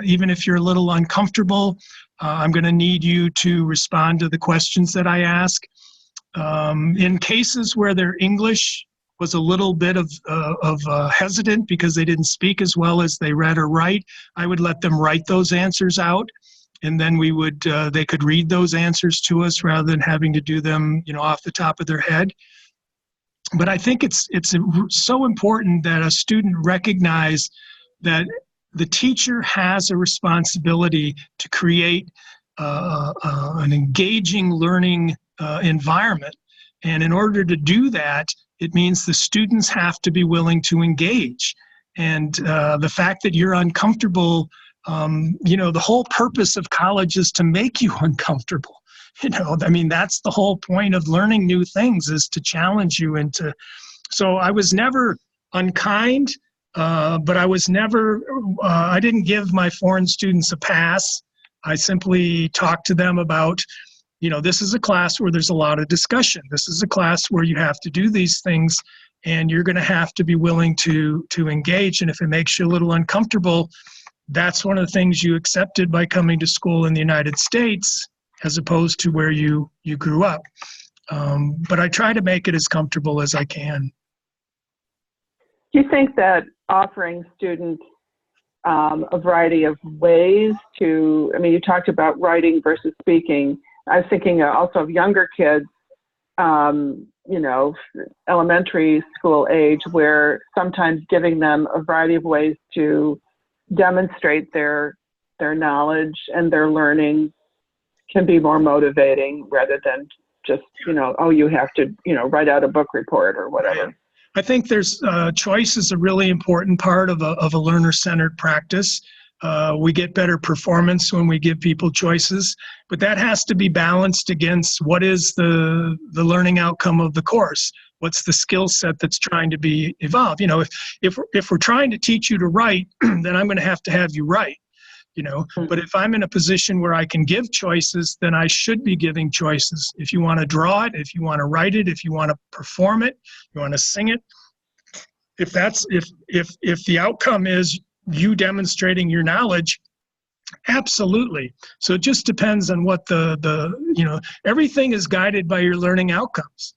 Speaker 2: even if you're a little uncomfortable, I'm going to need you to respond to the questions that I ask. In cases where their English was a little bit of hesitant because they didn't speak as well as they read or write, I would let them write those answers out, and then we would they could read those answers to us rather than having to do them, you know, off the top of their head. But I think it's so important that a student recognize that the teacher has a responsibility to create an engaging learning environment. And in order to do that, it means the students have to be willing to engage. And the fact that you're uncomfortable, you know, the whole purpose of college is to make you uncomfortable. You know, I mean, that's the whole point of learning new things, is to challenge you and to, so I was never unkind, but I was never, I didn't give my foreign students a pass. I simply talked to them about, you know, this is a class where there's a lot of discussion. This is a class where you have to do these things, and you're going to have to be willing to engage. And if it makes you a little uncomfortable, that's one of the things you accepted by coming to school in the United States, as opposed to where you grew up. But I try to make it as comfortable as I can.
Speaker 1: Do you think that offering students a variety of ways to, I mean, you talked about writing versus speaking. I was thinking also of younger kids, you know, elementary school age, where sometimes giving them a variety of ways to demonstrate their knowledge and their learning can be more motivating rather than just, you know, oh, you have to, you know, write out a book report or whatever.
Speaker 2: I think there's choice is a really important part of a learner-centered practice. We get better performance when we give people choices, but that has to be balanced against what is the learning outcome of the course. What's the skill set that's trying to be evolved? You know, if we're trying to teach you to write, then I'm going to have you write. You know, but if I'm in a position where I can give choices, then I should be giving choices. If you want to draw it, if you want to write it, if you want to perform it, you want to sing it. If the outcome is you demonstrating your knowledge, absolutely. So it just depends on what the you know, everything is guided by your learning outcomes.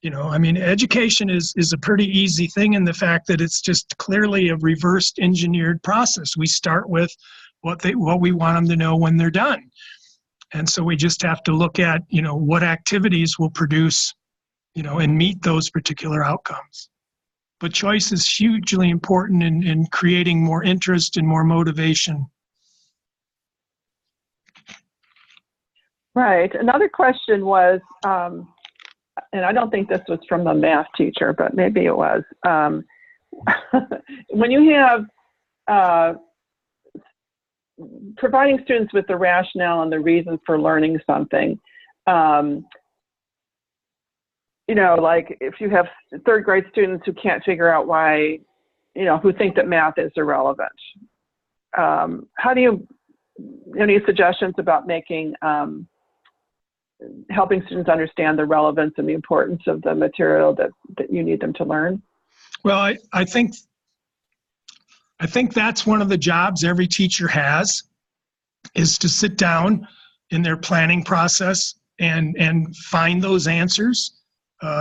Speaker 2: You know, I mean, education is a pretty easy thing in the fact that it's just clearly a reversed engineered process. We start with what we want them to know when they're done. And so we just have to look at, you know, what activities will produce, you know, and meet those particular outcomes. But choice is hugely important in creating more interest and more motivation.
Speaker 1: Right. Another question was, and I don't think this was from the math teacher, but maybe it was. When you have providing students with the rationale and the reason for learning something, you know, like if you have third grade students who can't figure out why, you know, who think that math is irrelevant, how do you, any suggestions about making helping students understand the relevance and the importance of the material that you need them to learn?
Speaker 2: Well, I think that's one of the jobs every teacher has, is to sit down in their planning process and find those answers.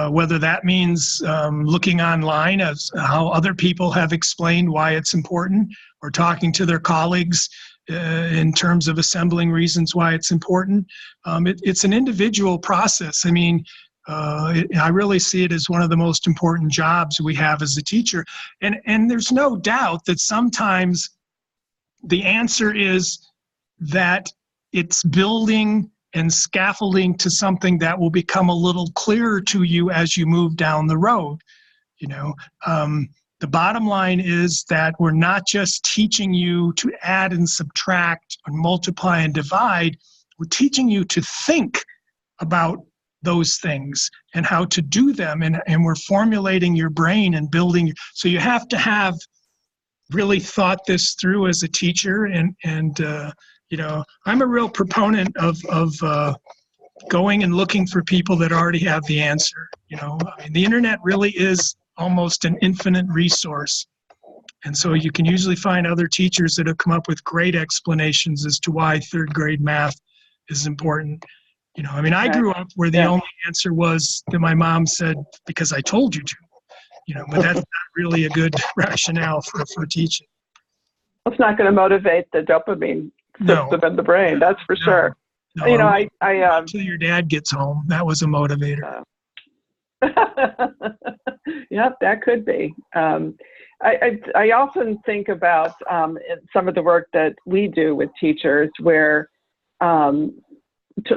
Speaker 2: Whether that means looking online as how other people have explained why it's important, or talking to their colleagues in terms of assembling reasons why it's important. It's an individual process. I mean, I really see it as one of the most important jobs we have as a teacher. And there's no doubt that sometimes the answer is that it's building and scaffolding to something that will become a little clearer to you as you move down the road. The bottom line is that we're not just teaching you to add and subtract and multiply and divide. We're teaching you to think about those things and how to do them. And we're formulating your brain and building. So you have to have really thought this through as a teacher. And I'm a real proponent of going and looking for people that already have the answer. I mean, the internet really is almost an infinite resource. And so you can usually find other teachers that have come up with great explanations as to why third grade math is important. I grew up where the only answer was that my mom said, because I told you to, but that's not really a good rationale for teaching.
Speaker 1: It's not going to motivate the dopamine system in the brain, that's for sure.
Speaker 2: No, until your dad gets home, that was a motivator.
Speaker 1: Yep, that could be. I often think about some of the work that we do with teachers where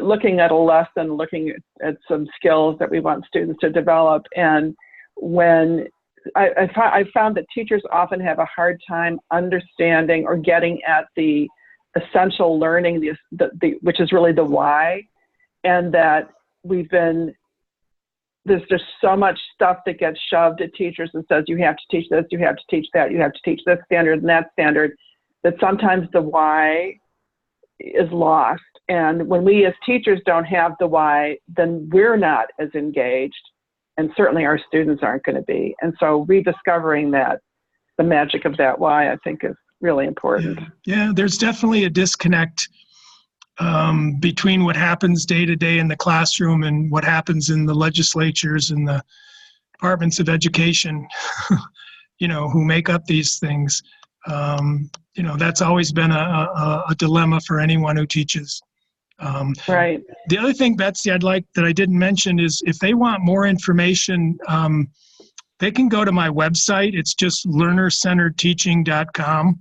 Speaker 1: looking at a lesson, looking at some skills that we want students to develop. And when I found that teachers often have a hard time understanding or getting at the essential learning, which is really the why, and that there's just so much stuff that gets shoved at teachers and says, you have to teach this, you have to teach that, you have to teach this standard and that standard, that sometimes the why is lost. And when we as teachers don't have the why, then we're not as engaged, and certainly our students aren't going to be. And so rediscovering the magic of that why, I think, is really important.
Speaker 2: Yeah, there's definitely a disconnect between what happens day to day in the classroom and what happens in the legislatures and the departments of education, who make up these things. That's always been a dilemma for anyone who teaches.
Speaker 1: Right.
Speaker 2: The other thing, Betsy, that I didn't mention is if they want more information, they can go to my website. It's just learnercenteredteaching.com.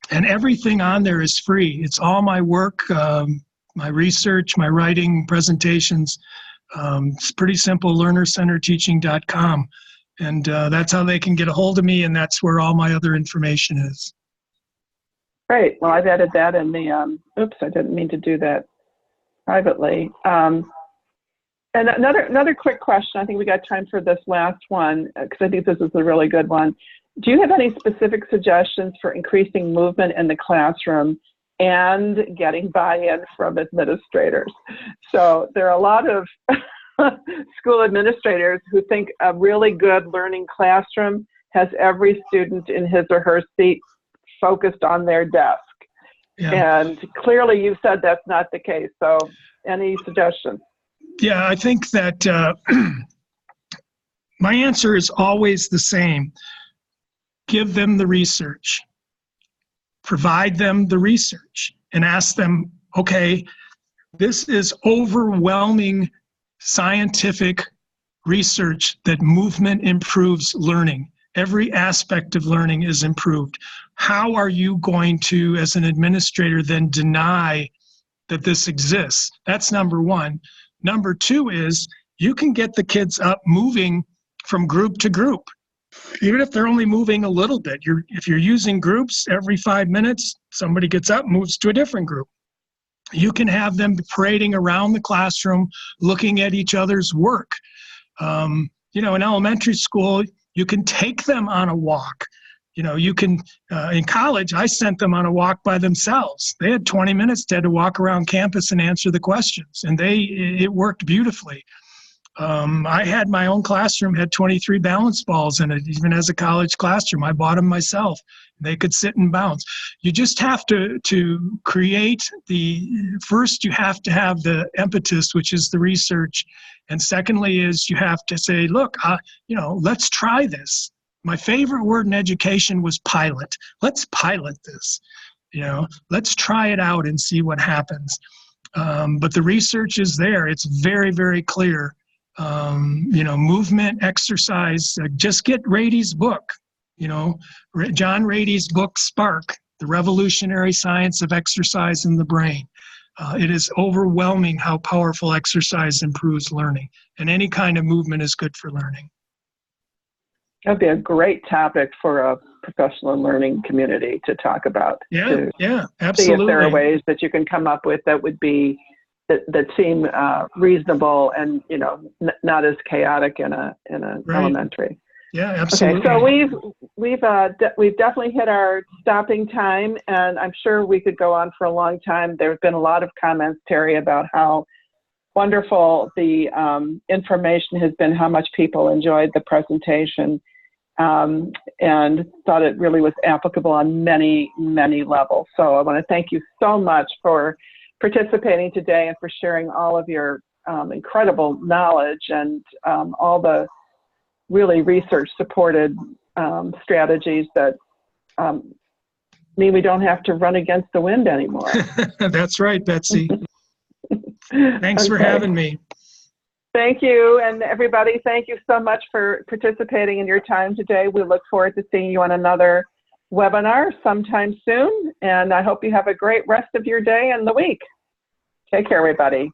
Speaker 2: And everything on there is free. It's all my work, my research, my writing, presentations. It's pretty simple, learnercenteredteaching.com. And that's how they can get a hold of me, and that's where all my other information is.
Speaker 1: Great. Well, I've added that in the, oops, I didn't mean to do that privately. And another quick question, I think we got time for this last one, because I think this is a really good one. Do you have any specific suggestions for increasing movement in the classroom and getting buy-in from administrators? So there are a lot of school administrators who think a really good learning classroom has every student in his or her seat focused on their desk. Yeah. And clearly you said that's not the case. So any suggestions?
Speaker 2: Yeah, I think that my answer is always the same. Give them the research, provide them the research, and ask them, okay, this is overwhelming scientific research that movement improves learning. Every aspect of learning is improved. How are you going to, as an administrator, then deny that this exists? That's number one. Number two is you can get the kids up moving from group to group. Even if they're only moving a little bit, if you're using groups, every 5 minutes, somebody gets up, moves to a different group. You can have them parading around the classroom, looking at each other's work. In elementary school, you can take them on a walk. You know, you can, in college, I sent them on a walk by themselves. They had 20 minutes, they had to walk around campus and answer the questions, and it worked beautifully. I had my own classroom, had 23 balance balls in it, even as a college classroom. I bought them myself. They could sit and bounce. You just have to create first you have to have the impetus, which is the research. And secondly is you have to say, look, let's try this. My favorite word in education was pilot. Let's pilot this. Let's try it out and see what happens. But the research is there. It's very, very clear. Movement, exercise. Just get Rady's book. John Rady's book, Spark, The Revolutionary Science of Exercise in the Brain. It is overwhelming how powerful exercise improves learning, and any kind of movement is good for learning.
Speaker 1: That'd be a great topic for a professional and learning community to talk about.
Speaker 2: Yeah, absolutely.
Speaker 1: See if there are ways that you can come up with that would be that seem reasonable and not as chaotic in a
Speaker 2: Right.
Speaker 1: elementary.
Speaker 2: Yeah, absolutely.
Speaker 1: Okay, so we've definitely hit our stopping time, and I'm sure we could go on for a long time. There's been a lot of comments, Terry, about how wonderful the information has been, how much people enjoyed the presentation, and thought it really was applicable on many, many levels. So I want to thank you so much for participating today and for sharing all of your incredible knowledge and all the really research-supported strategies that mean we don't have to run against the wind anymore.
Speaker 2: That's right, Betsy. Thanks for having me.
Speaker 1: Thank you, and everybody, thank you so much for participating in your time today. We look forward to seeing you on another webinar sometime soon, and I hope you have a great rest of your day and the week. Take care, everybody.